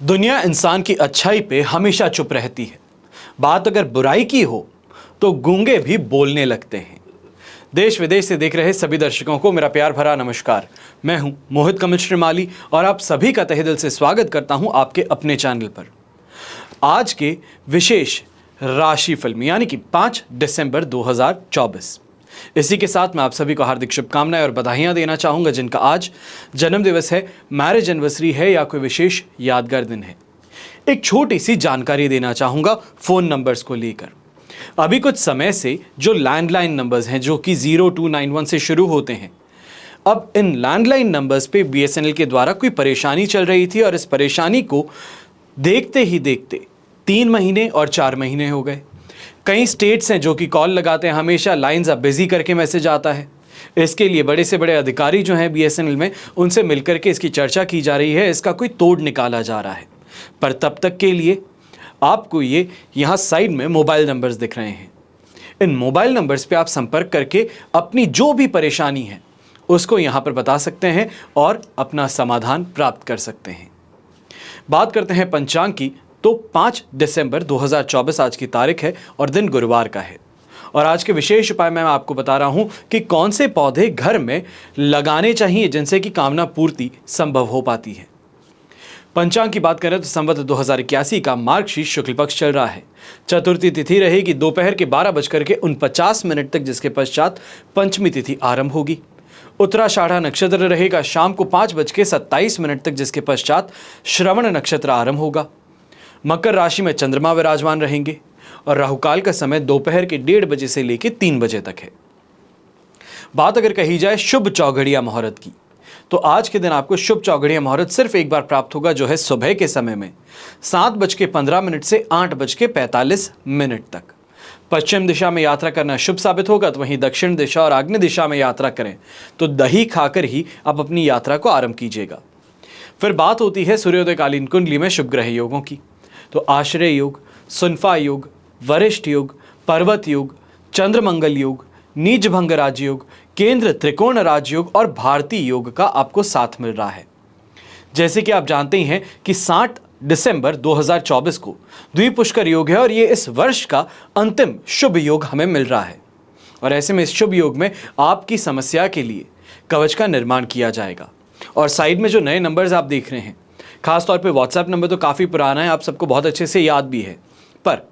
दुनिया इंसान की अच्छाई पे हमेशा चुप रहती है। बात अगर बुराई की हो तो गूंगे भी बोलने लगते हैं। देश विदेश से देख रहे सभी दर्शकों को मेरा प्यार भरा नमस्कार। मैं हूं मोहित कमल श्रीमाली और आप सभी का तहे दिल से स्वागत करता हूं आपके अपने चैनल पर। आज के विशेष राशि फिल्म यानी कि 5 दिसंबर 2024, इसी के साथ मैं आप सभी को हार्दिक शुभकामनाएं और बधाइयां देना चाहूंगा जिनका आज जन्म दिवस है, मैरिज एनिवर्सरी है या कोई विशेष यादगार दिन है। एक छोटी सी जानकारी देना चाहूंगा फोन नंबर्स को लेकर। अभी कुछ समय से जो लैंडलाइन नंबर्स हैं जो कि 0291 से शुरू होते हैं, अब इन लैंडलाइन नंबर्स पे बीएसएनएल के द्वारा कोई परेशानी चल रही थी और इस परेशानी को देखते ही देखते 3 महीने और 4 महीने हो गए। कई स्टेट्स हैं जो कि कॉल लगाते हैं, हमेशा लाइंस अब बिजी करके मैसेज आता है। इसके लिए बड़े से बड़े अधिकारी जो हैं बीएसएनएल में, उनसे मिलकर के इसकी चर्चा की जा रही है, इसका कोई तोड़ निकाला जा रहा है। पर तब तक के लिए आपको ये यहाँ साइड में मोबाइल नंबर्स दिख रहे हैं। इन मोबाइल नंबर्स पे आप संपर्क करके अपनी जो भी परेशानी है उसको यहाँ पर बता सकते हैं और अपना समाधान प्राप्त कर सकते हैं। बात करते हैं पंचांग की, तो 5 दिसंबर 2024 आज की तारीख है और दिन गुरुवार का है। और आज के विशेष उपाय मैं आपको बता रहा हूं कि कौन से पौधे घर में लगाने चाहिए जिनसे कि कामना पूर्ति संभव हो पाती है। पंचांग की बात करें तो संवत 2081 का मार्गशीर्ष शुक्ल पक्ष चल रहा है। चतुर्थी तिथि रहेगी दोपहर के 12:49 तक, जिसके पश्चात पंचमी तिथि आरंभ होगी। उत्तराषाढ़ा नक्षत्र रहेगा शाम को 5:27 तक, जिसके पश्चात श्रवण नक्षत्र आरंभ होगा। मकर राशि में चंद्रमा विराजमान रहेंगे और राहुकाल का समय दोपहर के 1:30 बजे से लेकर 3 बजे तक है। बात अगर कही जाए शुभ चौघड़िया मुहूर्त की, तो आज के दिन आपको शुभ चौघड़िया मुहूर्त सिर्फ एक बार प्राप्त होगा, जो है सुबह के समय में 7:15 से 8:45 तक। पश्चिम दिशा में यात्रा करना शुभ साबित होगा, तो वहीं दक्षिण दिशा और आग्नेय दिशा में यात्रा करें तो दही खाकर ही आप अपनी यात्रा को आरंभ कीजिएगा। फिर बात होती है सूर्योदयकालीन कुंडली में शुभ ग्रह योगों की, तो आश्रय योग, सुनफा योग, वरिष्ठ योग, पर्वत योग, चंद्रमंगल योग, नीच भंग राजयोग, केंद्र त्रिकोण राजयोग और भारतीय योग का आपको साथ मिल रहा है। जैसे कि आप जानते ही हैं कि 60 दिसंबर 2024 को द्विपुष्कर योग है और ये इस वर्ष का अंतिम शुभ योग हमें मिल रहा है। और ऐसे में इस शुभ योग में आपकी समस्या के लिए कवच का निर्माण किया जाएगा। और साइड में जो नए नंबर्स आप देख रहे हैं, खासतौर पे व्हाट्सएप नंबर तो काफ़ी पुराना है, आप सबको बहुत अच्छे से याद भी है, पर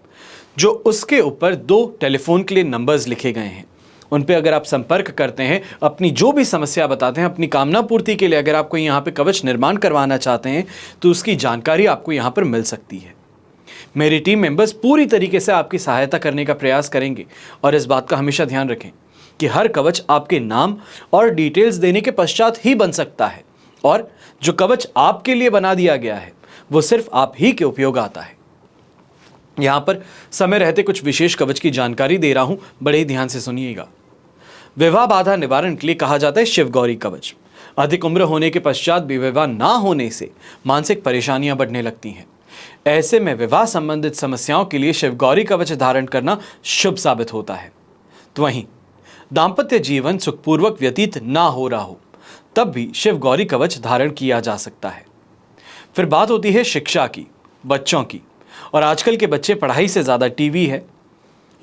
जो उसके ऊपर 2 टेलीफोन के लिए नंबर्स लिखे गए हैं, उन पे अगर आप संपर्क करते हैं, अपनी जो भी समस्या बताते हैं, अपनी कामना पूर्ति के लिए अगर आपको यहाँ पे कवच निर्माण करवाना चाहते हैं, तो उसकी जानकारी आपको यहाँ पर मिल सकती है। मेरी टीम मेंबर्स पूरी तरीके से आपकी सहायता करने का प्रयास करेंगे। और इस बात का हमेशा ध्यान रखें कि हर कवच आपके नाम और डिटेल्स देने के पश्चात ही बन सकता है, और जो कवच आपके लिए बना दिया गया है वो सिर्फ आप ही के उपयोग आता है। यहां पर समय रहते कुछ विशेष कवच की जानकारी दे रहा हूं, बड़े ही ध्यान से सुनिएगा। विवाह बाधा निवारण के लिए कहा जाता है शिव गौरी कवच। अधिक उम्र होने के पश्चात भी विवाह ना होने से मानसिक परेशानियां बढ़ने लगती हैं। ऐसे में विवाह संबंधित समस्याओं के लिए शिव गौरी कवच धारण करना शुभ साबित होता है। तो वहीं दाम्पत्य जीवन सुखपूर्वक व्यतीत ना हो रहा हो, तब भी शिव गौरी कवच धारण किया जा सकता है। फिर बात होती है शिक्षा की, बच्चों की। और आजकल के बच्चे पढ़ाई से ज़्यादा टीवी है,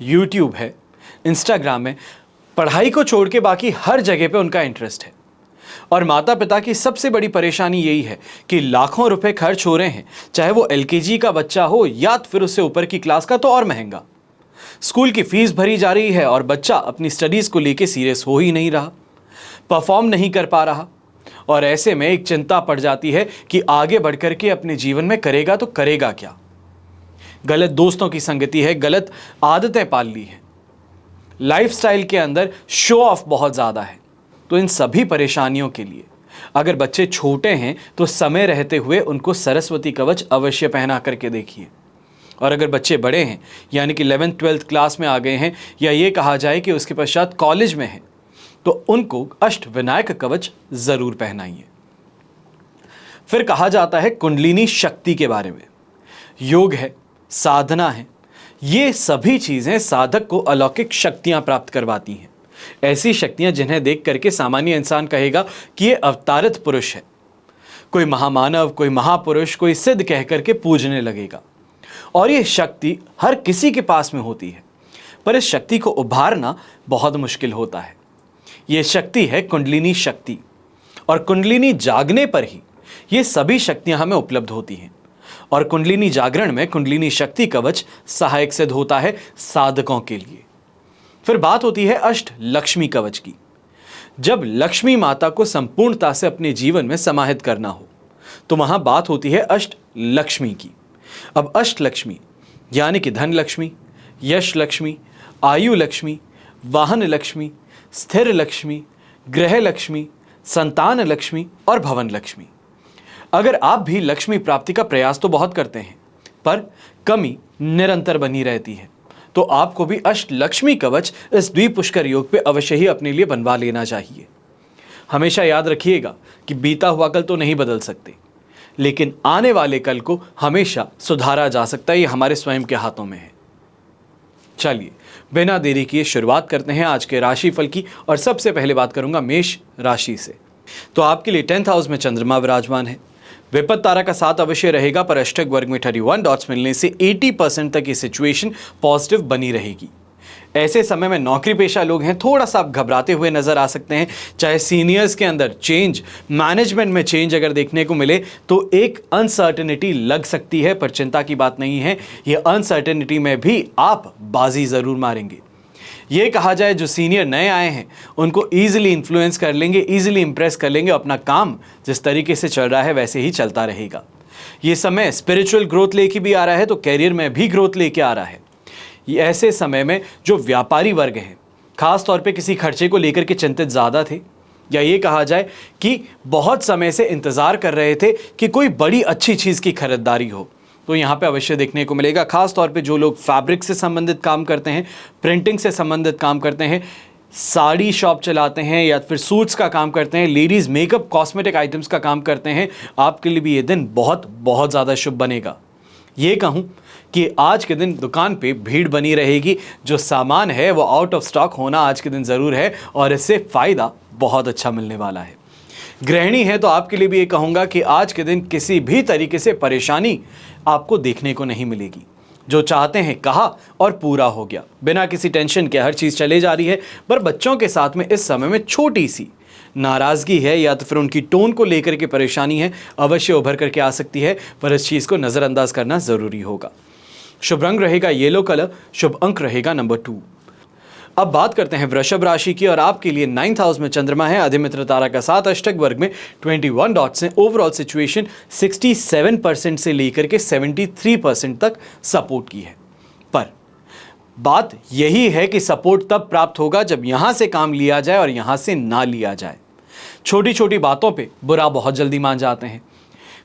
यूट्यूब है, इंस्टाग्राम है, पढ़ाई को छोड़ के बाकी हर जगह पे उनका इंटरेस्ट है। और माता पिता की सबसे बड़ी परेशानी यही है कि लाखों रुपए खर्च हो रहे हैं, चाहे वो एलकेजी का बच्चा हो या फिर उससे ऊपर की क्लास का, तो और महंगा। स्कूल की फीस भरी जा रही है और बच्चा अपनी स्टडीज़ को लेके सीरियस हो ही नहीं रहा, परफॉर्म नहीं कर पा रहा। और ऐसे में एक चिंता पड़ जाती है कि आगे बढ़कर के अपने जीवन में करेगा तो करेगा क्या। गलत दोस्तों की संगति है, गलत आदतें पाल ली है, लाइफस्टाइल के अंदर शो ऑफ बहुत ज़्यादा है। तो इन सभी परेशानियों के लिए अगर बच्चे छोटे हैं तो समय रहते हुए उनको सरस्वती कवच अवश्य पहना करके देखिए। और अगर बच्चे बड़े हैं, यानी कि 11th 12th क्लास में आ गए हैं, या ये कहा जाए कि उसके पश्चात कॉलेज में हैं, तो उनको अष्ट विनायक कवच जरूर पहनाइए। फिर कहा जाता है कुंडलिनी शक्ति के बारे में। योग है, साधना है, ये सभी चीजें साधक को अलौकिक शक्तियां प्राप्त करवाती हैं। ऐसी शक्तियां जिन्हें देख करके सामान्य इंसान कहेगा कि ये अवतारित पुरुष है। कोई महामानव, कोई महापुरुष, कोई सिद्ध कह करके पूजने लगेगा। और ये शक्ति हर किसी के पास में होती है, पर इस शक्ति को उभारना बहुत मुश्किल होता है। ये शक्ति है कुंडलिनी शक्ति, और कुंडलिनी जागने पर ही ये सभी शक्तियां हमें उपलब्ध होती हैं। और कुंडलिनी जागरण में कुंडलिनी शक्ति कवच सहायक सिद्ध होता है साधकों के लिए। फिर बात होती है अष्ट लक्ष्मी कवच की। जब लक्ष्मी माता को संपूर्णता से अपने जीवन में समाहित करना हो तो वहां बात होती है अष्ट लक्ष्मी की। अब अष्ट लक्ष्मी यानी कि धन लक्ष्मी, यश लक्ष्मी, आयु लक्ष्मी, वाहन लक्ष्मी, स्थिर लक्ष्मी, ग्रह लक्ष्मी, संतान लक्ष्मी और भवन लक्ष्मी। अगर आप भी लक्ष्मी प्राप्ति का प्रयास तो बहुत करते हैं, पर कमी निरंतर बनी रहती है, तो आपको भी अष्ट लक्ष्मी कवच इस द्विपुष्कर योग पे अवश्य ही अपने लिए बनवा लेना चाहिए। हमेशा याद रखिएगा कि बीता हुआ कल तो नहीं बदल सकते, लेकिन आने वाले कल को हमेशा सुधारा जा सकता है। ये हमारे स्वयं के हाथों में है। चलिए बिना देरी किए शुरुआत करते हैं आज के राशिफल की, और सबसे पहले बात करूंगा मेष राशि से। तो आपके लिए 10th हाउस में चंद्रमा विराजमान है। विपद तारा का साथ अवश्य रहेगा, पर अष्टक वर्ग में 31 डॉट्स मिलने से 80% तक ये सिचुएशन पॉजिटिव बनी रहेगी। ऐसे समय में नौकरी पेशा लोग हैं, थोड़ा सा आप घबराते हुए नजर आ सकते हैं। चाहे सीनियर्स के अंदर चेंज, मैनेजमेंट में चेंज अगर देखने को मिले तो एक अनसर्टेनिटी लग सकती है, पर चिंता की बात नहीं है। ये अनसर्टेनिटी में भी आप बाजी ज़रूर मारेंगे। ये कहा जाए जो सीनियर नए आए हैं उनको ईजिली इन्फ्लुएंस कर लेंगे, ईजिली इंप्रेस कर लेंगे। अपना काम जिस तरीके से चल रहा है वैसे ही चलता रहेगा। ये समय स्पिरिचुअल ग्रोथ लेके भी आ रहा है, तो कैरियर में भी ग्रोथ लेके आ रहा है। ये ऐसे समय में जो व्यापारी वर्ग हैं, खास तौर पे किसी खर्चे को लेकर के चिंतित ज़्यादा थे, या ये कहा जाए कि बहुत समय से इंतज़ार कर रहे थे कि कोई बड़ी अच्छी चीज़ की खरीदारी हो, तो यहाँ पे अवश्य देखने को मिलेगा। खास तौर पे जो लोग फैब्रिक से संबंधित काम करते हैं, प्रिंटिंग से संबंधित काम करते हैं, साड़ी शॉप चलाते हैं, या फिर सूट्स का काम करते हैं, लेडीज़ मेकअप कॉस्मेटिक आइटम्स का काम करते हैं, आपके लिए भी ये दिन बहुत बहुत ज़्यादा शुभ बनेगा। ये कहूँ कि आज के दिन दुकान पे भीड़ बनी रहेगी। जो सामान है वो आउट ऑफ स्टॉक होना आज के दिन ज़रूर है, और इससे फ़ायदा बहुत अच्छा मिलने वाला है। गृहिणी है तो आपके लिए भी ये कहूँगा कि आज के दिन किसी भी तरीके से परेशानी आपको देखने को नहीं मिलेगी। जो चाहते हैं कहा और पूरा हो गया, बिना किसी टेंशन के हर चीज़ चले जा रही है। पर बच्चों के साथ में इस समय में छोटी सी नाराज़गी है, या तो फिर उनकी टोन को लेकर के परेशानी है, अवश्य उभर करके आ सकती है, पर इस चीज़ को नज़रअंदाज करना ज़रूरी होगा। शुभ रंग रहेगा येलो कलर, शुभ अंक रहेगा नंबर 2। अब बात करते हैं वृषभ राशि की, और आपके लिए 9th हाउस में चंद्रमा है। अधिमित्र तारा का साथ अष्टक वर्ग में 21 डॉट्स हैं। ओवरऑल सिचुएशन 67% से लेकर के 73% तक सपोर्ट की है। पर बात यही है कि सपोर्ट तब प्राप्त होगा जब यहां से काम लिया जाए और यहां से ना लिया जाए। छोटी छोटी बातों पे बुरा बहुत जल्दी मान जाते हैं।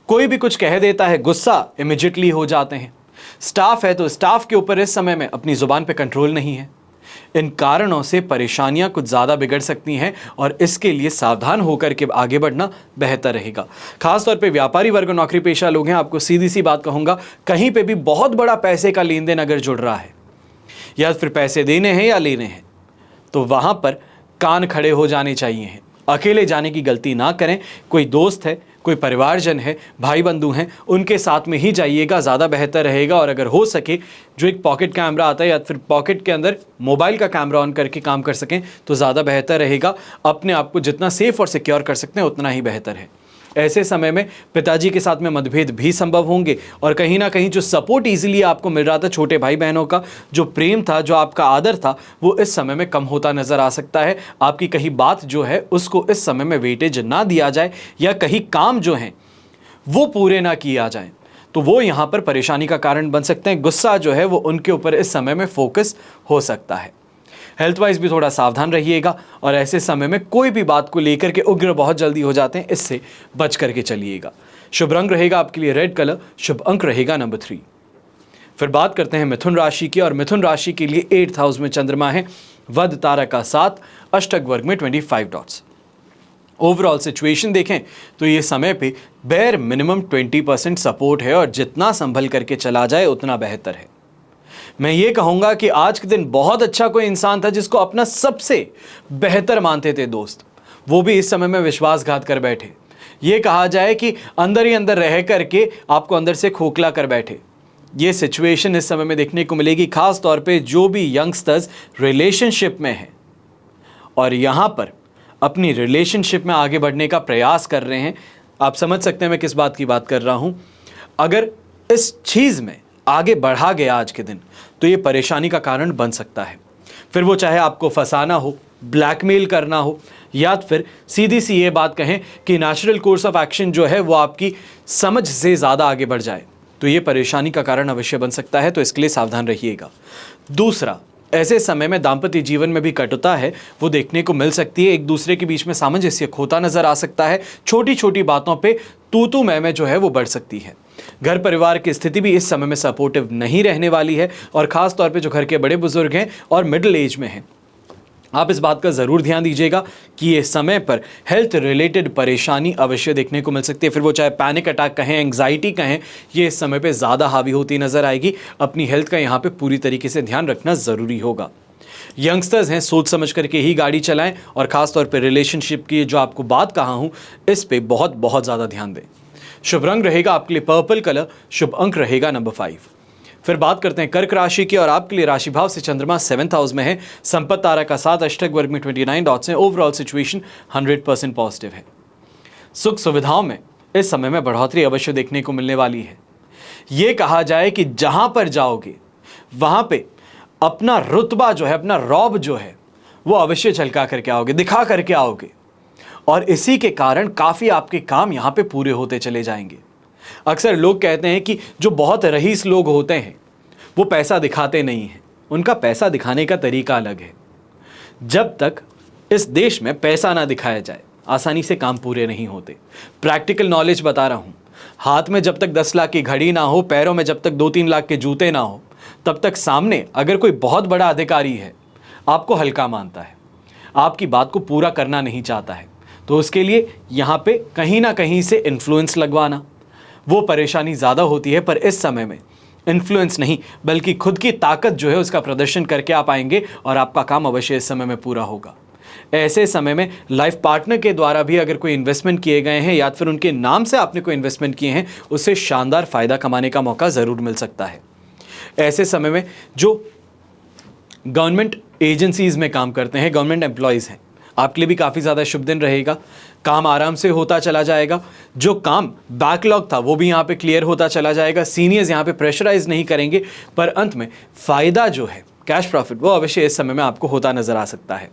कोई भी कुछ कह देता है, गुस्सा इमिजिएटली हो जाते हैं। स्टाफ है तो स्टाफ के ऊपर इस समय में अपनी जुबान पे कंट्रोल नहीं है। इन कारणों से परेशानियां कुछ ज़्यादा बिगड़ सकती हैं, और इसके लिए सावधान होकर के आगे बढ़ना बेहतर रहेगा। खासतौर पे व्यापारी वर्ग, नौकरी पेशा लोग हैं, आपको सीधी सी बात कहूँगा, कहीं पे भी बहुत बड़ा पैसे का लेन देन अगर जुड़ रहा है, या फिर पैसे देने हैं या लेने हैं, तो वहाँ पर कान खड़े हो जाने चाहिए। अकेले जाने की गलती ना करें। कोई दोस्त है, कोई परिवारजन है, भाई बंधु हैं, उनके साथ में ही जाइएगा, ज़्यादा बेहतर रहेगा। और अगर हो सके जो एक पॉकेट कैमरा आता है, या फिर पॉकेट के अंदर मोबाइल का कैमरा ऑन करके काम कर सकें तो ज़्यादा बेहतर रहेगा। अपने आप को जितना सेफ और सिक्योर कर सकते हैं उतना ही बेहतर है। ऐसे समय में पिताजी के साथ में मतभेद भी संभव होंगे, और कहीं ना कहीं जो सपोर्ट इजीली आपको मिल रहा था, छोटे भाई बहनों का जो प्रेम था, जो आपका आदर था, वो इस समय में कम होता नजर आ सकता है। आपकी कहीं बात जो है उसको इस समय में वेटेज ना दिया जाए, या कहीं काम जो है वो पूरे ना किया जाए, तो वो यहाँ पर परेशानी का कारण बन सकते हैं। गुस्सा जो है वो उनके ऊपर इस समय में फोकस हो सकता है। हेल्थ वाइज भी थोड़ा सावधान रहिएगा, और ऐसे समय में कोई भी बात को लेकर के उग्र बहुत जल्दी हो जाते हैं, इससे बच करके चलिएगा। शुभ रंग रहेगा आपके लिए रेड कलर, शुभ अंक रहेगा नंबर 3। फिर बात करते हैं मिथुन राशि की, और मिथुन राशि के लिए 8th हाउस में चंद्रमा है। वध तारा का साथ अष्टक वर्ग में 25 डॉट्स। ओवरऑल सिचुएशन देखें तो ये समय पे बेर मिनिमम 20% सपोर्ट है, और जितना संभल करके चला जाए उतना बेहतर है। मैं ये कहूँगा कि आज के दिन बहुत अच्छा कोई इंसान था जिसको अपना सबसे बेहतर मानते थे दोस्त, वो भी इस समय में विश्वासघात कर बैठे, ये कहा जाए कि अंदर ही अंदर रह करके आपको अंदर से खोखला कर बैठे। ये सिचुएशन इस समय में देखने को मिलेगी, खास तौर पे जो भी यंगस्टर्स रिलेशनशिप में हैं और यहाँ पर अपनी रिलेशनशिप में आगे बढ़ने का प्रयास कर रहे हैं। आप समझ सकते हैं मैं किस बात की बात कर रहा हूँ। अगर इस चीज़ में आगे बढ़ा गया आज के दिन तो ये परेशानी का कारण बन सकता है। फिर वो चाहे आपको फंसाना हो, ब्लैकमेल करना हो, या फिर सीधी सी ये बात कहें कि नेचुरल कोर्स ऑफ एक्शन जो है वो आपकी समझ से ज़्यादा आगे बढ़ जाए, तो ये परेशानी का कारण अवश्य बन सकता है। तो इसके लिए सावधान रहिएगा। दूसरा, ऐसे समय में दाम्पत्य जीवन में भी कटुता है वो देखने को मिल सकती है। एक दूसरे के बीच में सामंजस्य खोता नजर आ सकता है। छोटी छोटी बातों पे तू मैं जो है वो बढ़ सकती है। घर परिवार की स्थिति भी इस समय में सपोर्टिव नहीं रहने वाली है, और खास तौर पे जो घर के बड़े बुजुर्ग हैं और मिडिल एज में हैं, आप इस बात का ज़रूर ध्यान दीजिएगा कि ये समय पर हेल्थ रिलेटेड परेशानी अवश्य देखने को मिल सकती है। फिर वो चाहे पैनिक अटैक कहें, एंग्जाइटी कहें, ये इस समय पे ज़्यादा हावी होती नज़र आएगी। अपनी हेल्थ का यहाँ पे पूरी तरीके से ध्यान रखना ज़रूरी होगा। यंगस्टर्स हैं, सोच समझ करके ही गाड़ी चलाएं, और ख़ास तौर पर रिलेशनशिप की जो आपको बात कहा हूँ इस पर बहुत ज़्यादा ध्यान दें। शुभ रंग रहेगा आपके लिए पर्पल कलर, शुभ अंक रहेगा नंबर 5। फिर बात करते हैं कर्क राशि की, और आपके लिए राशि भाव से चंद्रमा 7th हाउस में है, संपत्ति तारा का 7, अष्टक वर्ग में 29 डॉट्स हैं। ओवरऑल सिचुएशन 100% पॉजिटिव है। सुख सुविधाओं में इस समय में बढ़ोतरी अवश्य देखने को मिलने वाली है। ये कहा जाए कि जहां पर जाओगे वहां पे अपना रुतबा जो है, अपना रौब जो है वो अवश्य झलका करके आओगे, दिखा करके आओगे, और इसी के कारण काफ़ी आपके काम यहाँ पे पूरे होते चले जाएंगे। अक्सर लोग कहते हैं कि जो बहुत रईस लोग होते हैं वो पैसा दिखाते नहीं हैं, उनका पैसा दिखाने का तरीका अलग है। जब तक इस देश में पैसा ना दिखाया जाए आसानी से काम पूरे नहीं होते। प्रैक्टिकल नॉलेज बता रहा हूँ। हाथ में जब तक 10 लाख की घड़ी ना हो, पैरों में जब तक 2-3 लाख के जूते ना हो, तब तक सामने अगर कोई बहुत बड़ा अधिकारी है आपको हल्का मानता है, आपकी बात को पूरा करना नहीं चाहता है, तो उसके लिए यहाँ पे कहीं ना कहीं से इन्फ्लुएंस लगवाना वो परेशानी ज़्यादा होती है। पर इस समय में इन्फ्लुएंस नहीं बल्कि खुद की ताकत जो है उसका प्रदर्शन करके आप आएंगे और आपका काम अवश्य इस समय में पूरा होगा। ऐसे समय में लाइफ पार्टनर के द्वारा भी अगर कोई इन्वेस्टमेंट किए गए हैं या फिर उनके नाम से आपने कोई इन्वेस्टमेंट किए हैं, उससे शानदार फ़ायदा कमाने का मौका ज़रूर मिल सकता है। ऐसे समय में जो गवर्नमेंट एजेंसीज़ में काम करते हैं, गवर्नमेंट एम्प्लॉयज़ हैं, आपके लिए भी काफ़ी ज़्यादा शुभ दिन रहेगा। काम आराम से होता चला जाएगा। जो काम बैकलॉग था वो भी यहाँ पे क्लियर होता चला जाएगा। सीनियर्स यहाँ पे प्रेशराइज नहीं करेंगे, पर अंत में फ़ायदा जो है, कैश प्रॉफिट, वो अवश्य इस समय में आपको होता नज़र आ सकता है।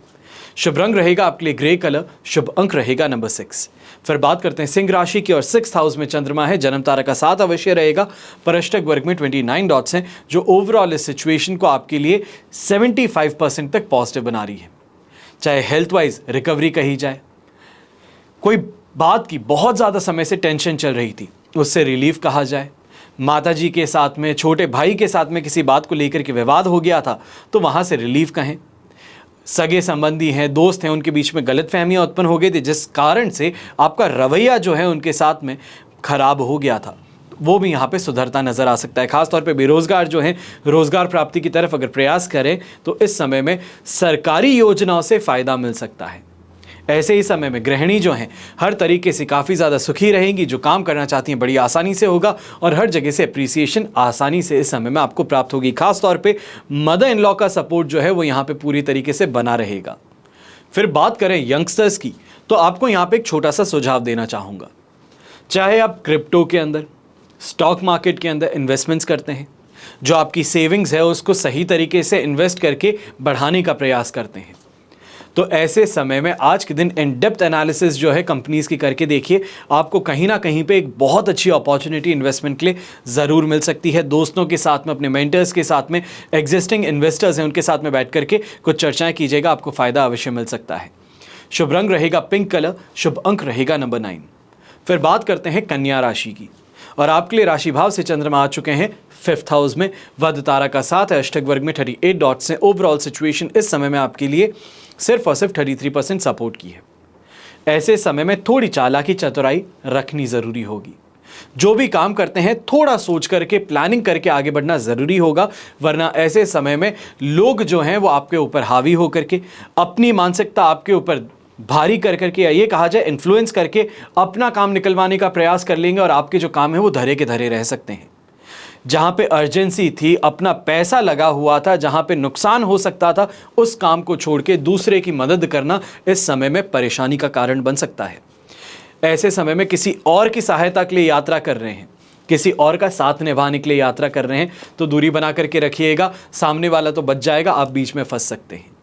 शुभ रंग रहेगा आपके लिए ग्रे कलर, शुभ अंक रहेगा नंबर 6। फिर बात करते हैं सिंह राशि की, और 6th हाउस में चंद्रमा है, जन्म तारा का 7 अवश्य रहेगा, पर अष्टक वर्ग में 29 डॉट्स हैं, जो ओवरऑल इस सिचुएशन को आपके लिए 75% तक पॉजिटिव बना रही है। चाहे हेल्थ वाइज रिकवरी कही जाए, कोई बात की बहुत ज़्यादा समय से टेंशन चल रही थी उससे रिलीफ कहा जाए, माताजी के साथ में, छोटे भाई के साथ में किसी बात को लेकर के विवाद हो गया था तो वहाँ से रिलीफ कहें, सगे संबंधी हैं, दोस्त हैं, उनके बीच में गलतफहमियां उत्पन्न हो गई थी जिस कारण से आपका रवैया जो है उनके साथ में खराब हो गया था, वो भी यहाँ पे सुधरता नज़र आ सकता है। खासतौर पे बेरोज़गार जो हैं, रोज़गार प्राप्ति की तरफ अगर प्रयास करें तो इस समय में सरकारी योजनाओं से फ़ायदा मिल सकता है। ऐसे ही समय में गृहिणी जो हैं हर तरीके से काफ़ी ज़्यादा सुखी रहेंगी। जो काम करना चाहती हैं बड़ी आसानी से होगा, और हर जगह से अप्रिसिएशन आसानी से इस समय में आपको प्राप्त होगी। खास तौर पे मदर इन लॉ का सपोर्ट जो है वो यहाँ पे पूरी तरीके से बना रहेगा। फिर बात करें यंगस्टर्स की, तो आपको यहाँ पे एक छोटा सा सुझाव देना चाहूँगा। चाहे आप क्रिप्टो के अंदर, स्टॉक मार्केट के अंदर इन्वेस्टमेंट्स करते हैं, जो आपकी सेविंग्स है उसको सही तरीके से इन्वेस्ट करके बढ़ाने का प्रयास करते हैं, तो ऐसे समय में आज के दिन इन डेप्थ एनालिसिस जो है कंपनीज़ की करके देखिए, आपको कहीं ना कहीं पे एक बहुत अच्छी अपॉर्चुनिटी इन्वेस्टमेंट के लिए ज़रूर मिल सकती है। दोस्तों के साथ में, अपने मेंटर्स के साथ में, एग्जिस्टिंग इन्वेस्टर्स हैं उनके साथ में बैठ करके कुछ चर्चाएं कीजिएगा, आपको फ़ायदा अवश्य मिल सकता है। शुभ रंग रहेगा पिंक कलर, शुभ अंक रहेगा नंबर 9। फिर बात करते हैं कन्या राशि की, और आपके लिए राशि भाव से चंद्रमा आ चुके हैं 5th हाउस में, वध तारा का 7 है, अष्टक वर्ग में 38 डॉट्स हैं। ओवरऑल सिचुएशन इस समय में आपके लिए सिर्फ और सिर्फ 33% सपोर्ट की है। ऐसे समय में थोड़ी चालाकी, चतुराई रखनी ज़रूरी होगी। जो भी काम करते हैं थोड़ा सोच करके, प्लानिंग करके आगे बढ़ना ज़रूरी होगा, वरना ऐसे समय में लोग जो हैं वो आपके ऊपर हावी होकर के अपनी मानसिकता आपके ऊपर भारी कर करके, या ये कहा जाए इन्फ्लुएंस करके अपना काम निकलवाने का प्रयास कर लेंगे और आपके जो काम है वो धरे के धरे रह सकते हैं। जहां पे अर्जेंसी थी, अपना पैसा लगा हुआ था, जहां पे नुकसान हो सकता था, उस काम को छोड़ के दूसरे की मदद करना इस समय में परेशानी का कारण बन सकता है। ऐसे समय में किसी और की सहायता के लिए यात्रा कर रहे हैं, किसी और का साथ निभाने के लिए यात्रा कर रहे हैं, तो दूरी बना करके रखिएगा। सामने वाला तो बच जाएगा, आप बीच में फंस सकते हैं।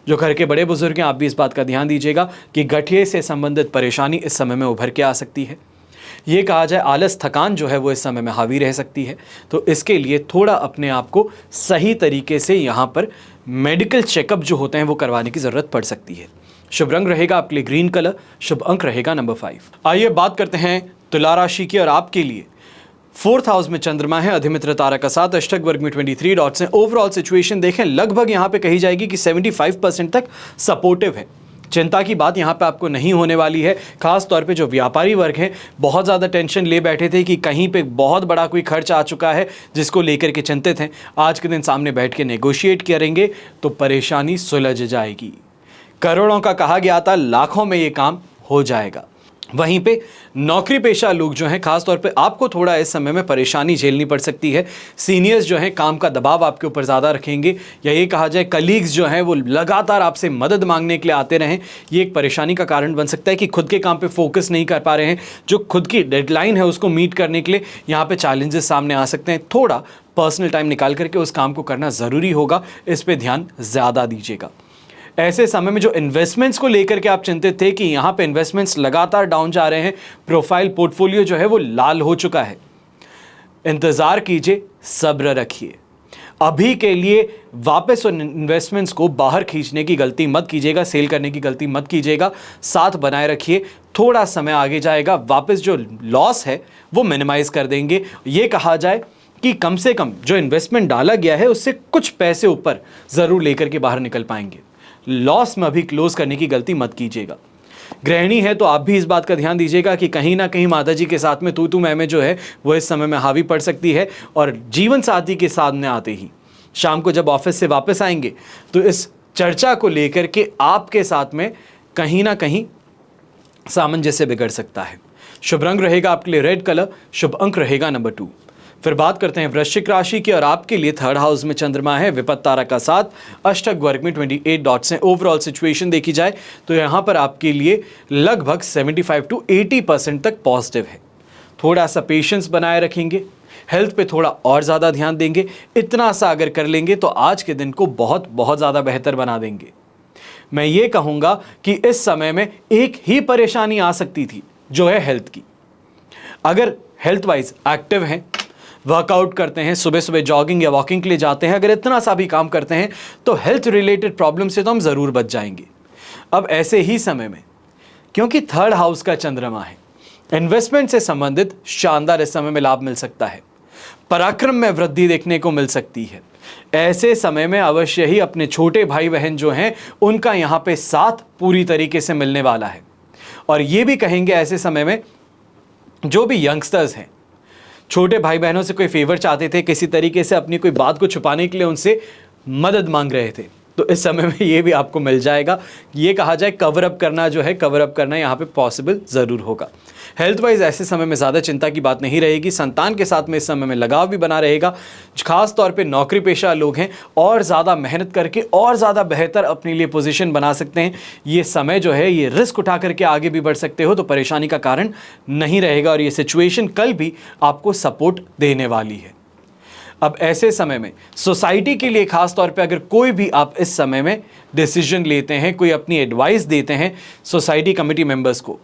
जो घर के बड़े बुजुर्ग हैं, आप भी इस बात का ध्यान दीजिएगा कि गठिए से संबंधित परेशानी इस समय में उभर के आ सकती है। ये कहा जाए आलस, थकान जो है वो इस समय में हावी रह सकती है। तो इसके लिए थोड़ा अपने आप को सही तरीके से यहाँ पर मेडिकल चेकअप जो होते हैं वो करवाने की ज़रूरत पड़ सकती है। शुभ रंग रहेगा आपके लिए ग्रीन कलर, शुभ अंक रहेगा नंबर 5। आइए बात करते हैं तुला राशि की, और आपके लिए 4th हाउस में चंद्रमा है, अधिमित्र तारा का साथ, अष्टक वर्ग में 23 डॉट्स हैं। ओवरऑल सिचुएशन देखें, लगभग यहाँ पे कही जाएगी कि 75% तक सपोर्टिव है। चिंता की बात यहाँ पे आपको नहीं होने वाली है। खास तौर पे जो व्यापारी वर्ग हैं, बहुत ज़्यादा टेंशन ले बैठे थे कि कहीं पे बहुत बड़ा कोई खर्च आ चुका है जिसको लेकर के चिंतित हैं। आज के दिन सामने बैठ के नेगोशिएट करेंगे तो परेशानी सुलझ जाएगी। करोड़ों का कहा गया था, लाखों में ये काम हो जाएगा। वहीं पे नौकरी पेशा लोग जो हैं, खास तौर पे आपको थोड़ा इस समय में परेशानी झेलनी पड़ सकती है। सीनियर्स जो हैं काम का दबाव आपके ऊपर ज़्यादा रखेंगे, या ये कहा जाए कलीग्स जो हैं वो लगातार आपसे मदद मांगने के लिए आते रहें। ये एक परेशानी का कारण बन सकता है कि खुद के काम पे फोकस नहीं कर पा रहे हैं। जो खुद की डेडलाइन है उसको मीट करने के लिए यहाँ पे चैलेंजेस सामने आ सकते हैं। थोड़ा पर्सनल टाइम निकाल करके उस काम को करना ज़रूरी होगा, इस पर ध्यान ज़्यादा दीजिएगा। ऐसे समय में जो इन्वेस्टमेंट्स को लेकर के आप चिंतित थे कि यहाँ पे इन्वेस्टमेंट्स लगातार डाउन जा रहे हैं, प्रोफाइल पोर्टफोलियो जो है वो लाल हो चुका है, इंतज़ार कीजिए, सब्र रखिए। अभी के लिए वापस उन इन्वेस्टमेंट्स को बाहर खींचने की गलती मत कीजिएगा, सेल करने की गलती मत कीजिएगा, साथ बनाए रखिए। थोड़ा समय आगे जाएगा, वापस जो लॉस है वो मिनिमाइज कर देंगे। ये कहा जाए कि कम से कम जो इन्वेस्टमेंट डाला गया है उससे कुछ पैसे ऊपर ज़रूर लेकर के बाहर निकल पाएंगे। लॉस में अभी क्लोज करने की गलती मत कीजिएगा। गृहिणी है तो आप भी इस बात का ध्यान दीजिएगा कि कहीं ना कहीं माता जी के साथ में तू मैं जो है वो इस समय में हावी पड़ सकती है। और जीवन साथी के सामने आते ही शाम को जब ऑफिस से वापस आएंगे तो इस चर्चा को लेकर के आपके साथ में कहीं ना कहीं सामंजस्य बिगड़ सकता है। शुभ रंग रहेगा आपके लिए रेड कलर, शुभ अंक रहेगा नंबर 2। फिर बात करते हैं वृश्चिक राशि की, और आपके लिए 3rd हाउस में चंद्रमा है, विपत्त तारा का साथ, अष्टक वर्ग में 28 डॉट्स हैं। ओवरऑल सिचुएशन देखी जाए तो यहाँ पर आपके लिए लगभग 75 to 80% तक पॉजिटिव है। थोड़ा सा पेशेंस बनाए रखेंगे, हेल्थ पे थोड़ा और ज़्यादा ध्यान देंगे। इतना सा अगर कर लेंगे तो आज के दिन को बहुत बहुत ज़्यादा बेहतर बना देंगे। मैं ये कहूँगा कि इस समय में एक ही परेशानी आ सकती थी, जो है हेल्थ की। अगर हेल्थ वाइज एक्टिव हैं, वर्कआउट करते हैं, सुबह सुबह जॉगिंग या वॉकिंग के लिए जाते हैं, अगर इतना सा भी काम करते हैं तो हेल्थ रिलेटेड प्रॉब्लम से तो हम ज़रूर बच जाएंगे। अब ऐसे ही समय में क्योंकि 3rd हाउस का चंद्रमा है, इन्वेस्टमेंट से संबंधित शानदार इस समय में लाभ मिल सकता है, पराक्रम में वृद्धि देखने को मिल सकती है। ऐसे समय में अवश्य ही अपने छोटे भाई बहन जो हैं उनका यहाँ पे साथ पूरी तरीके से मिलने वाला है। और ये भी कहेंगे ऐसे समय में जो भी यंगस्टर्स हैं, छोटे भाई बहनों से कोई फेवर चाहते थे, किसी तरीके से अपनी कोई बात को छुपाने के लिए उनसे मदद मांग रहे थे, तो इस समय में ये भी आपको मिल जाएगा। ये कहा जाए कवर अप करना जो है, कवर अप करना यहाँ पे पॉसिबल ज़रूर होगा। हेल्थ वाइज ऐसे समय में ज़्यादा चिंता की बात नहीं रहेगी। संतान के साथ में इस समय में लगाव भी बना रहेगा। खास तौर पे नौकरी पेशा लोग हैं और ज़्यादा मेहनत करके और ज़्यादा बेहतर अपने लिए पोजीशन बना सकते हैं। ये समय जो है ये रिस्क उठा करके आगे भी बढ़ सकते हो, तो परेशानी का कारण नहीं रहेगा और ये सिचुएशन कल भी आपको सपोर्ट देने वाली है। अब ऐसे समय में सोसाइटी के लिए खास तौर पे अगर कोई भी आप इस समय में डिसीजन लेते हैं, कोई अपनी एडवाइस देते हैं सोसाइटी कमेटी मेंबर्स को,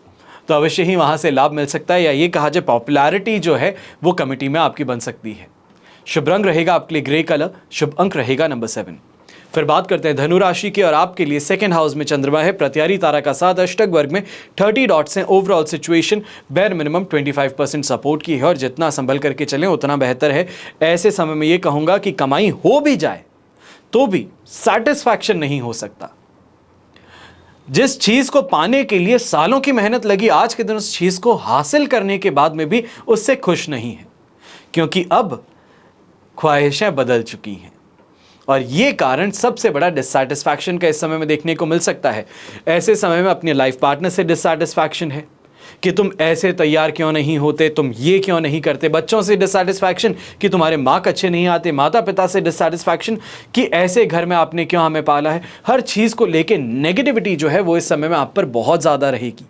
तो अवश्य ही वहाँ से लाभ मिल सकता है, या ये कहा जाए पॉपुलैरिटी जो है वो कमेटी में आपकी बन सकती है। शुभ रंग रहेगा आपके लिए ग्रे कलर, शुभ अंक रहेगा नंबर 7। फिर बात करते हैं धनु राशि की, और आपके लिए 2nd हाउस में चंद्रमा है, प्रत्यारी तारा का साथ, अष्टक वर्ग में 30 डॉट्स हैं। ओवरऑल सिचुएशन बेर मिनिमम 25% सपोर्ट की है और जितना संभल करके चलें उतना बेहतर है। ऐसे समय में ये कहूँगा कि कमाई हो भी जाए तो भी सेटिस्फैक्शन नहीं हो सकता। जिस चीज़ को पाने के लिए सालों की मेहनत लगी, आज के दिन उस चीज़ को हासिल करने के बाद में भी उससे खुश नहीं है, क्योंकि अब ख्वाहिशें बदल चुकी हैं। और ये कारण सबसे बड़ा डिससैटिस्फैक्शन का इस समय में देखने को मिल सकता है। ऐसे समय में अपने लाइफ पार्टनर से डिससैटिस्फैक्शन है कि तुम ऐसे तैयार क्यों नहीं होते, तुम ये क्यों नहीं करते। बच्चों से डिससैटिस्फैक्शन कि तुम्हारे मार्क अच्छे नहीं आते। माता पिता से डिससैटिस्फैक्शन कि ऐसे घर में आपने क्यों हमें पाला है। हर चीज़ को लेके नेगेटिविटी जो है वो इस समय में आप पर बहुत ज़्यादा रहेगी।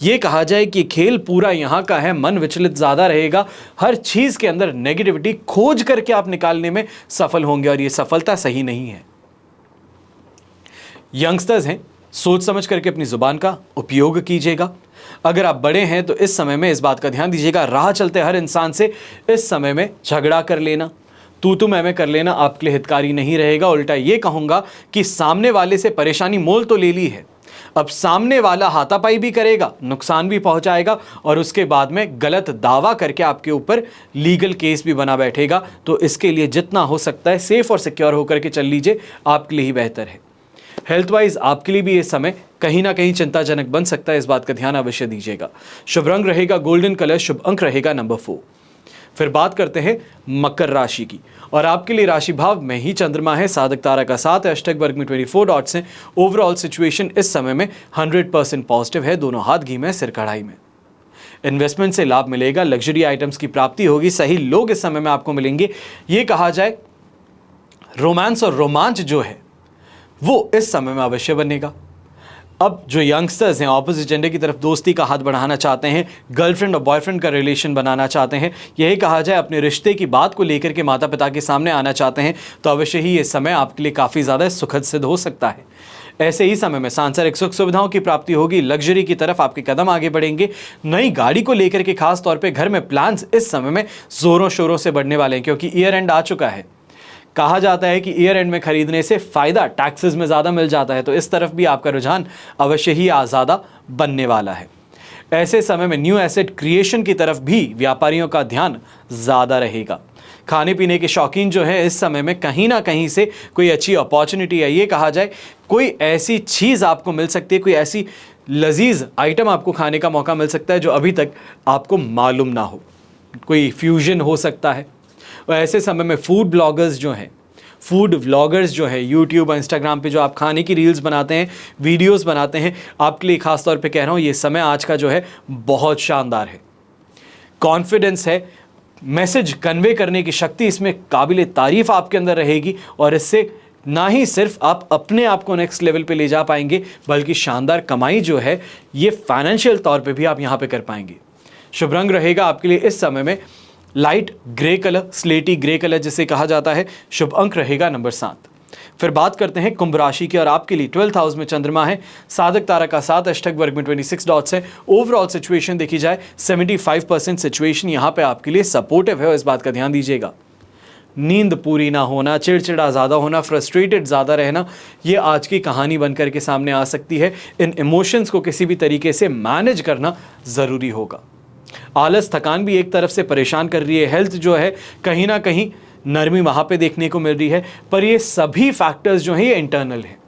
ये कहा जाए कि खेल पूरा यहाँ का है, मन विचलित ज़्यादा रहेगा। हर चीज़ के अंदर नेगेटिविटी खोज करके आप निकालने में सफल होंगे और ये सफलता सही नहीं है। यंगस्टर्स हैं, सोच समझ करके अपनी जुबान का उपयोग कीजिएगा। अगर आप बड़े हैं तो इस समय में इस बात का ध्यान दीजिएगा, राह चलते हर इंसान से इस समय में झगड़ा कर लेना, तू मैं कर लेना आपके लिए हितकारी नहीं रहेगा। उल्टा ये कहूँगा कि सामने वाले से परेशानी मोल तो ले ली है, अब सामने वाला हाथापाई भी करेगा, नुकसान भी पहुंचाएगा और उसके बाद में गलत दावा करके आपके ऊपर लीगल केस भी बना बैठेगा। तो इसके लिए जितना हो सकता है सेफ और सिक्योर होकर के चल लीजिए, आपके लिए ही बेहतर है। हेल्थ वाइज आपके लिए भी ये समय कहीं ना कहीं चिंताजनक बन सकता है, इस बात का ध्यान अवश्य दीजिएगा। शुभ रंग रहेगा गोल्डन कलर, शुभ अंक रहेगा नंबर 4। फिर बात करते हैं मकर राशि की और आपके लिए राशि भाव में ही चंद्रमा है, साधक तारा का 7 है, अष्टक वर्ग में 24 डॉट्स हैं। ओवरऑल सिचुएशन इस समय में 100% पॉजिटिव है, दोनों हाथ घी में सिर कढ़ाई में। इन्वेस्टमेंट से लाभ मिलेगा, लग्जरी आइटम्स की प्राप्ति होगी, सही लोग इस समय में आपको मिलेंगे। ये कहा जाए रोमांस और रोमांच जो है वो इस समय में अवश्य बनेगा। अब जो यंगस्टर्स हैं ऑपोजिट जेंडर की तरफ दोस्ती का हाथ बढ़ाना चाहते हैं, गर्लफ्रेंड और बॉयफ्रेंड का रिलेशन बनाना चाहते हैं, यही कहा जाए अपने रिश्ते की बात को लेकर के माता पिता के सामने आना चाहते हैं, तो अवश्य ही ये समय आपके लिए काफ़ी ज़्यादा सुखद सिद्ध हो सकता है। ऐसे ही समय में सांसारिक सुख सुविधाओं की प्राप्ति होगी, लग्जरी की तरफ आपके कदम आगे बढ़ेंगे। नई गाड़ी को लेकर के खास तौर पर घर में प्लान्स इस समय में ज़ोरों शोरों से बढ़ने वाले हैं, क्योंकि ईयर एंड आ चुका है। कहा जाता है कि ईयर एंड में खरीदने से फ़ायदा टैक्सेस में ज़्यादा मिल जाता है, तो इस तरफ भी आपका रुझान अवश्य ही ज़्यादा बनने वाला है। ऐसे समय में न्यू एसेट क्रिएशन की तरफ भी व्यापारियों का ध्यान ज़्यादा रहेगा। खाने पीने के शौकीन जो है इस समय में कहीं ना कहीं से कोई अच्छी अपॉर्चुनिटी है, ये कहा जाए कोई ऐसी चीज़ आपको मिल सकती है, कोई ऐसी लजीज आइटम आपको खाने का मौका मिल सकता है जो अभी तक आपको मालूम ना हो, कोई फ्यूजन हो सकता है। और ऐसे समय में फूड ब्लॉगर्स जो हैं, फूड व्लॉगर्स जो है यूट्यूब और इंस्टाग्राम पे जो आप खाने की रील्स बनाते हैं, वीडियोस बनाते हैं, आपके लिए खास तौर पे कह रहा हूँ ये समय आज का जो है बहुत शानदार है। कॉन्फिडेंस है, मैसेज कन्वे करने की शक्ति इसमें काबिल तारीफ आपके अंदर रहेगी और इससे ना ही सिर्फ आप अपने आप को नेक्स्ट लेवल पे ले जा पाएंगे, बल्कि शानदार कमाई जो है ये फाइनेंशियल तौर पे भी आप यहाँ पे कर पाएंगे। शुभ रंग रहेगा आपके लिए इस समय में लाइट ग्रे कलर, स्लेटी ग्रे कलर जिसे कहा जाता है। शुभ अंक रहेगा नंबर 7। फिर बात करते हैं कुंभ राशि की और आपके लिए 12th हाउस में चंद्रमा है, साधक तारा का 7, अष्टक वर्ग में 26 डॉट्स है। ओवरऑल सिचुएशन देखी जाए 75% सिचुएशन यहाँ पे आपके लिए सपोर्टिव है और इस बात का ध्यान दीजिएगा। नींद पूरी ना होना, चिड़चिड़ा ज़्यादा होना, फ्रस्ट्रेटेड ज़्यादा रहना, ये आज की कहानी बनकर के सामने आ सकती है। इन इमोशंस को किसी भी तरीके से मैनेज करना ज़रूरी होगा। आलस, थकान भी एक तरफ से परेशान कर रही है। हेल्थ जो है कहीं ना कहीं नरमी वहाँ पे देखने को मिल रही है, पर ये सभी फैक्टर्स जो हैं ये इंटरनल हैं।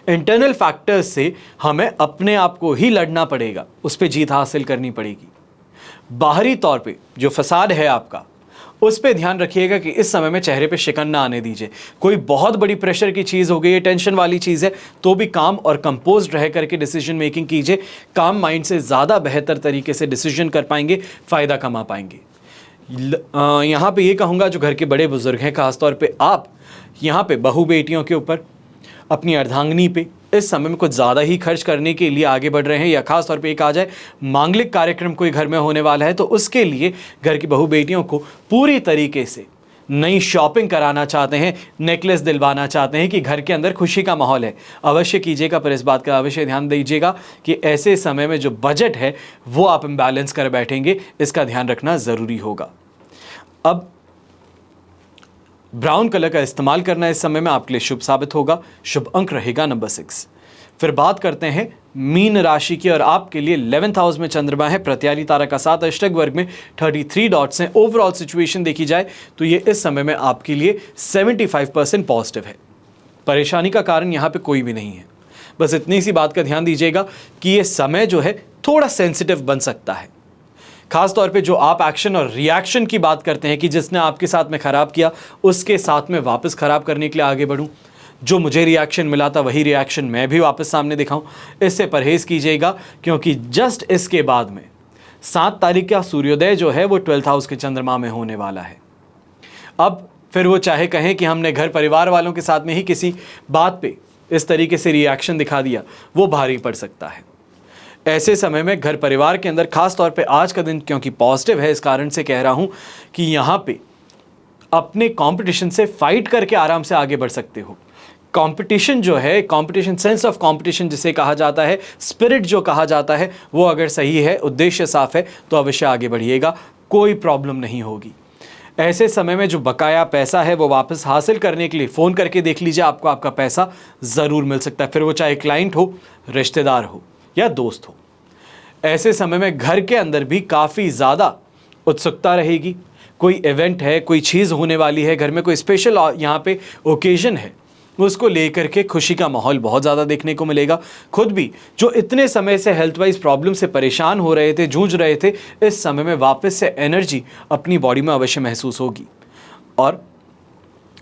इंटरनल फैक्टर्स से हमें अपने आप को ही लड़ना पड़ेगा, उस पर जीत हासिल करनी पड़ेगी। बाहरी तौर पे जो फसाद है आपका, उस पे ध्यान रखिएगा कि इस समय में चेहरे पे शिकन ना आने दीजिए। कोई बहुत बड़ी प्रेशर की चीज़ हो गई है, टेंशन वाली चीज़ है, तो भी काम और कंपोज्ड रह करके डिसीजन मेकिंग कीजिए। काम माइंड से ज़्यादा बेहतर तरीके से डिसीजन कर पाएंगे, फ़ायदा कमा पाएंगे। यहाँ पे ये कहूँगा जो घर के बड़े बुजुर्ग हैं, खासतौर पे आप यहाँ पे बहू बेटियों के ऊपर, अपनी अर्धांगिनी पे इस समय में कुछ ज़्यादा ही खर्च करने के लिए आगे बढ़ रहे हैं, या खास तौर पे एक आ जाए मांगलिक कार्यक्रम कोई घर में होने वाला है तो उसके लिए घर की बहू बेटियों को पूरी तरीके से नई शॉपिंग कराना चाहते हैं, नेकलेस दिलवाना चाहते हैं कि घर के अंदर खुशी का माहौल है, अवश्य कीजिएगा। पर इस बात का अवश्य ध्यान दीजिएगा कि ऐसे समय में जो बजट है वो आप इम्बैलेंस कर बैठेंगे, इसका ध्यान रखना ज़रूरी होगा। अब ब्राउन कलर का इस्तेमाल करना इस समय में आपके लिए शुभ साबित होगा। शुभ अंक रहेगा नंबर 6। फिर बात करते हैं मीन राशि की और आपके लिए 11th हाउस में चंद्रमा है, प्रत्यारी तारा का 7, अष्टक वर्ग में 33 डॉट्स हैं। ओवरऑल सिचुएशन देखी जाए तो ये इस समय में आपके लिए 75% पॉजिटिव है। परेशानी का कारण यहाँ पे कोई भी नहीं है, बस इतनी सी बात का ध्यान दीजिएगा कि ये समय जो है थोड़ा सेंसिटिव बन सकता है। खास तौर पे जो आप एक्शन और रिएक्शन की बात करते हैं कि जिसने आपके साथ में खराब किया उसके साथ में वापस खराब करने के लिए आगे बढ़ूं, जो मुझे रिएक्शन मिला था वही रिएक्शन मैं भी वापस सामने दिखाऊं, इससे परहेज कीजिएगा, क्योंकि जस्ट इसके बाद में 7 तारीख का सूर्योदय जो है वो 12th हाउस के चंद्रमा में होने वाला है। अब फिर वो चाहे कहें कि हमने घर परिवार वालों के साथ में ही किसी बात पे इस तरीके से रिएक्शन दिखा दिया, वो भारी पड़ सकता है। ऐसे समय में घर परिवार के अंदर खास तौर पे आज का दिन क्योंकि पॉजिटिव है, इस कारण से कह रहा हूं कि यहां पे अपने कंपटीशन से फाइट करके आराम से आगे बढ़ सकते हो। कंपटीशन जो है, कंपटीशन, सेंस ऑफ कंपटीशन जिसे कहा जाता है, स्पिरिट जो कहा जाता है, वो अगर सही है, उद्देश्य साफ है, तो अवश्य आगे बढ़िएगा, कोई प्रॉब्लम नहीं होगी। ऐसे समय में जो बकाया पैसा है वो वापस हासिल करने के लिए फ़ोन करके देख लीजिए, आपको आपका पैसा ज़रूर मिल सकता है, फिर वो चाहे क्लाइंट हो, रिश्तेदार हो या दोस्त हो। ऐसे समय में घर के अंदर भी काफ़ी ज़्यादा उत्सुकता रहेगी। कोई इवेंट है, कोई चीज़ होने वाली है, घर में कोई स्पेशल यहाँ पे ओकेजन है, उसको लेकर के खुशी का माहौल बहुत ज़्यादा देखने को मिलेगा। खुद भी जो इतने समय से हेल्थ वाइज प्रॉब्लम से परेशान हो रहे थे, जूझ रहे थे, इस समय में वापस से एनर्जी अपनी बॉडी में अवश्य महसूस होगी। और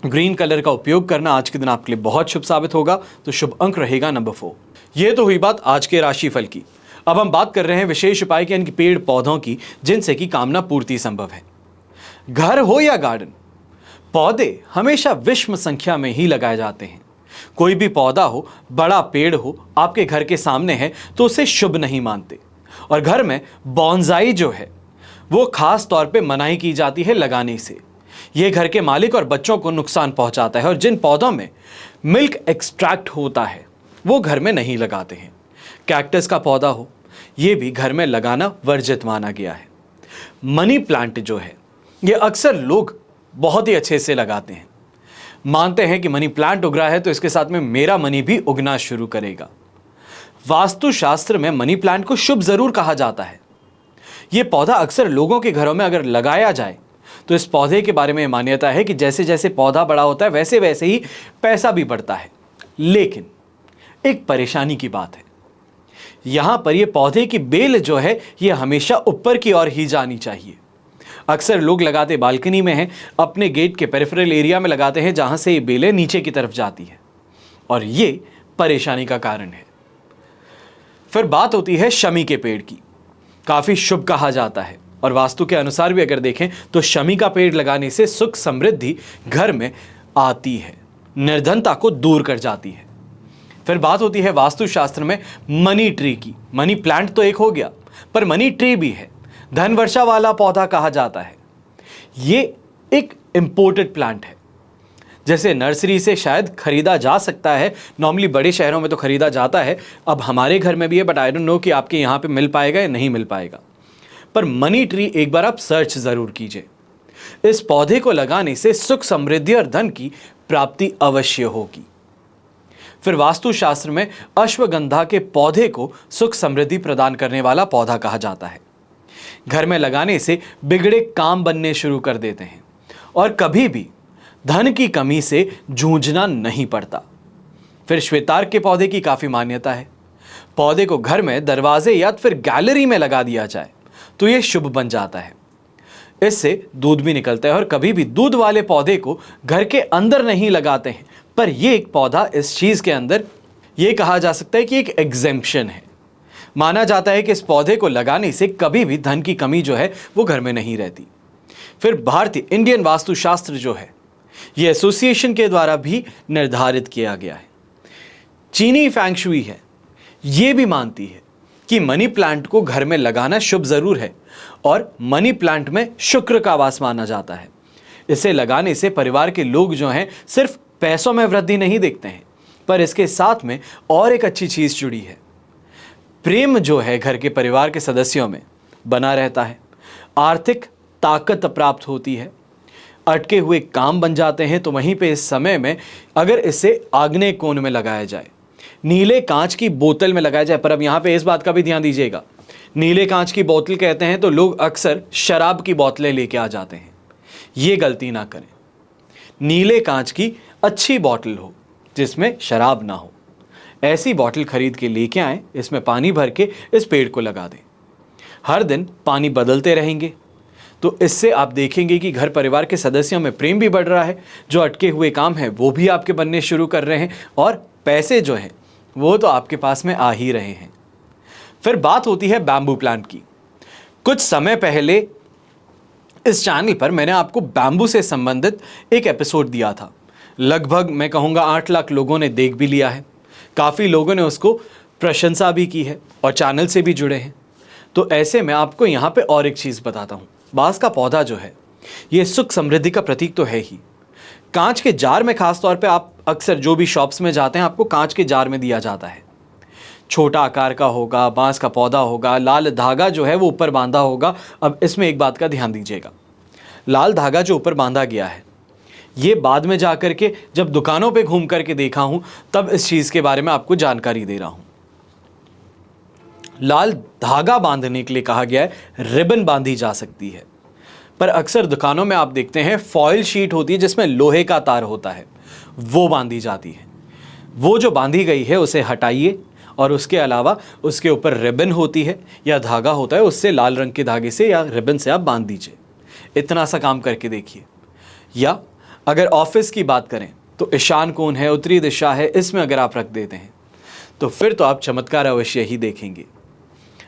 ग्रीन कलर का उपयोग करना आज के दिन आपके लिए बहुत शुभ साबित होगा, तो शुभ अंक रहेगा नंबर 4। ये तो हुई बात आज के राशिफल की। अब हम बात कर रहे हैं विशेष उपाय की, यानी कि पेड़ पौधों की, जिनसे कि कामना पूर्ति संभव है। घर हो या गार्डन, पौधे हमेशा विषम संख्या में ही लगाए जाते हैं। कोई भी पौधा हो, बड़ा पेड़ हो, आपके घर के सामने है तो उसे शुभ नहीं मानते। और घर में बॉन्साई जो है वो खास तौर पे मनाही की जाती है लगाने से। ये घर के मालिक और बच्चों को नुकसान पहुंचाता है। और जिन पौधों में मिल्क एक्सट्रैक्ट होता है वो घर में नहीं लगाते हैं। कैक्टस का पौधा हो, ये भी घर में लगाना वर्जित माना गया है। मनी प्लांट जो है ये अक्सर लोग बहुत ही अच्छे से लगाते हैं, मानते हैं कि मनी प्लांट उग रहा है तो इसके साथ में मेरा मनी भी उगना शुरू करेगा। वास्तुशास्त्र में मनी प्लांट को शुभ जरूर कहा जाता है। यह पौधा अक्सर लोगों के घरों में अगर लगाया जाए तो इस पौधे के बारे में मान्यता है कि जैसे जैसे पौधा बड़ा होता है वैसे वैसे ही पैसा भी बढ़ता है। लेकिन एक परेशानी की बात है, यहां पर यह पौधे की बेल जो है यह हमेशा ऊपर की ओर ही जानी चाहिए। अक्सर लोग लगाते बालकनी में हैं, अपने गेट के पेरिफेरल एरिया में लगाते हैं जहां से ये बेलें नीचे की तरफ जाती है, और ये परेशानी का कारण है। फिर बात होती है शमी के पेड़ की। काफी शुभ कहा जाता है, और वास्तु के अनुसार भी अगर देखें तो शमी का पेड़ लगाने से सुख समृद्धि घर में आती है, निर्धनता को दूर कर जाती है। फिर बात होती है वास्तुशास्त्र में मनी ट्री की। मनी प्लांट तो एक हो गया, पर मनी ट्री भी है, धन वर्षा वाला पौधा कहा जाता है। ये एक इंपोर्टेड प्लांट है, जैसे नर्सरी से शायद खरीदा जा सकता है, नॉर्मली बड़े शहरों में तो खरीदा जाता है, अब हमारे घर में भी है, बट आई डोंट नो कि आपके यहाँ पे मिल पाएगा या नहीं मिल पाएगा। पर मनी ट्री एक बार आप सर्च जरूर कीजिए। इस पौधे को लगाने से सुख समृद्धि और धन की प्राप्ति अवश्य होगी। फिर वास्तुशास्त्र में अश्वगंधा के पौधे को सुख समृद्धि प्रदान करने वाला पौधा कहा जाता है। घर में लगाने से बिगड़े काम बनने शुरू कर देते हैं और कभी भी धन की कमी से जूझना नहीं पड़ता। फिर श्वेतार्क के पौधे की काफी मान्यता है। पौधे को घर में दरवाजे या फिर गैलरी में लगा दिया जाए तो यह शुभ बन जाता है। इससे दूध भी निकलता है, और कभी भी दूध वाले पौधे को घर के अंदर नहीं लगाते हैं, पर यह एक पौधा इस चीज के अंदर यह कहा जा सकता है कि एक एग्जेम्पशन है। माना जाता है कि इस पौधे को लगाने से कभी भी धन की कमी जो है वो घर में नहीं रहती। फिर भारतीय इंडियन वास्तुशास्त्र जो है ये एसोसिएशन के द्वारा भी निर्धारित किया गया है। चीनी फैंग शुई है, ये भी मानती है कि मनी प्लांट को घर में लगाना शुभ जरूर है, और मनी प्लांट में शुक्र का वास माना जाता है। इसे लगाने से परिवार के लोग जो हैं सिर्फ पैसों में वृद्धि नहीं देखते हैं, पर इसके साथ में और एक अच्छी चीज जुड़ी है। प्रेम जो है घर के परिवार के सदस्यों में बना रहता है, आर्थिक ताकत प्राप्त होती है, अटके हुए काम बन जाते हैं। तो वहीं पे इस समय में अगर इसे आग्नेय कोण में लगाया जाए, नीले कांच की बोतल में लगाया जाए, पर अब यहाँ पे इस बात का भी ध्यान दीजिएगा, नीले कांच की बोतल कहते हैं तो लोग अक्सर शराब की बोतलें लेके आ जाते हैं, ये गलती ना करें। नीले कांच की अच्छी बोतल हो जिसमें शराब ना हो, ऐसी बोतल खरीद के लेके आएं, इसमें पानी भर के इस पेड़ को लगा दें। हर दिन पानी बदलते रहेंगे, तो इससे आप देखेंगे कि घर परिवार के सदस्यों में प्रेम भी बढ़ रहा है, जो अटके हुए काम हैं वो भी आपके बनने शुरू कर रहे हैं, और पैसे जो हैं वो तो आपके पास में आ ही रहे हैं। फिर बात होती है बैम्बू प्लांट की। कुछ समय पहले इस चैनल पर मैंने आपको बैम्बू से संबंधित एक एपिसोड दिया था। लगभग मैं कहूँगा 8 लाख लोगों ने देख भी लिया है, काफ़ी लोगों ने उसको प्रशंसा भी की है और चैनल से भी जुड़े हैं। तो ऐसे में आपको यहाँ पे और एक चीज़ बताता हूँ। बांस का पौधा जो है ये सुख समृद्धि का प्रतीक तो है ही। कांच के जार में खास तौर पे आप अक्सर जो भी शॉप्स में जाते हैं आपको कांच के जार में दिया जाता है। छोटा आकार का होगा, बांस का पौधा होगा, लाल धागा जो है वो ऊपर बांधा होगा। अब इसमें एक बात का ध्यान दीजिएगा, लाल धागा जो ऊपर बांधा गया है ये बाद में जाकर के जब दुकानों पे घूम करके देखा हूं तब इस चीज़ के बारे में आपको जानकारी दे रहा हूं। लाल धागा बांधने के लिए कहा गया है, रिबन बांधी जा सकती है, पर अक्सर दुकानों में आप देखते हैं फॉयल शीट होती है जिसमें लोहे का तार होता है, वो बांधी जाती है। वो जो बांधी गई है उसे हटाइए और उसके अलावा उसके ऊपर रिबन होती है या धागा होता है, उससे लाल रंग के धागे से या रिबन से आप बांध दीजिए। इतना सा काम करके देखिए। या अगर ऑफिस की बात करें तो ईशान कोण है, उत्तरी दिशा है, इसमें अगर आप रख देते हैं तो फिर तो आप चमत्कार अवश्य ही देखेंगे।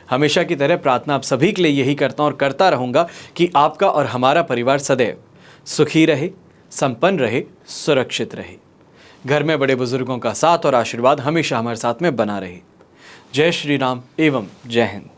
हमेशा की तरह प्रार्थना आप सभी के लिए यही करता हूं और करता रहूंगा कि आपका और हमारा परिवार सदैव सुखी रहे, संपन्न रहे, सुरक्षित रहे। घर में बड़े बुजुर्गों का साथ और आशीर्वाद हमेशा हमारे साथ में बना रहे। जय श्री राम एवं जय हिंद।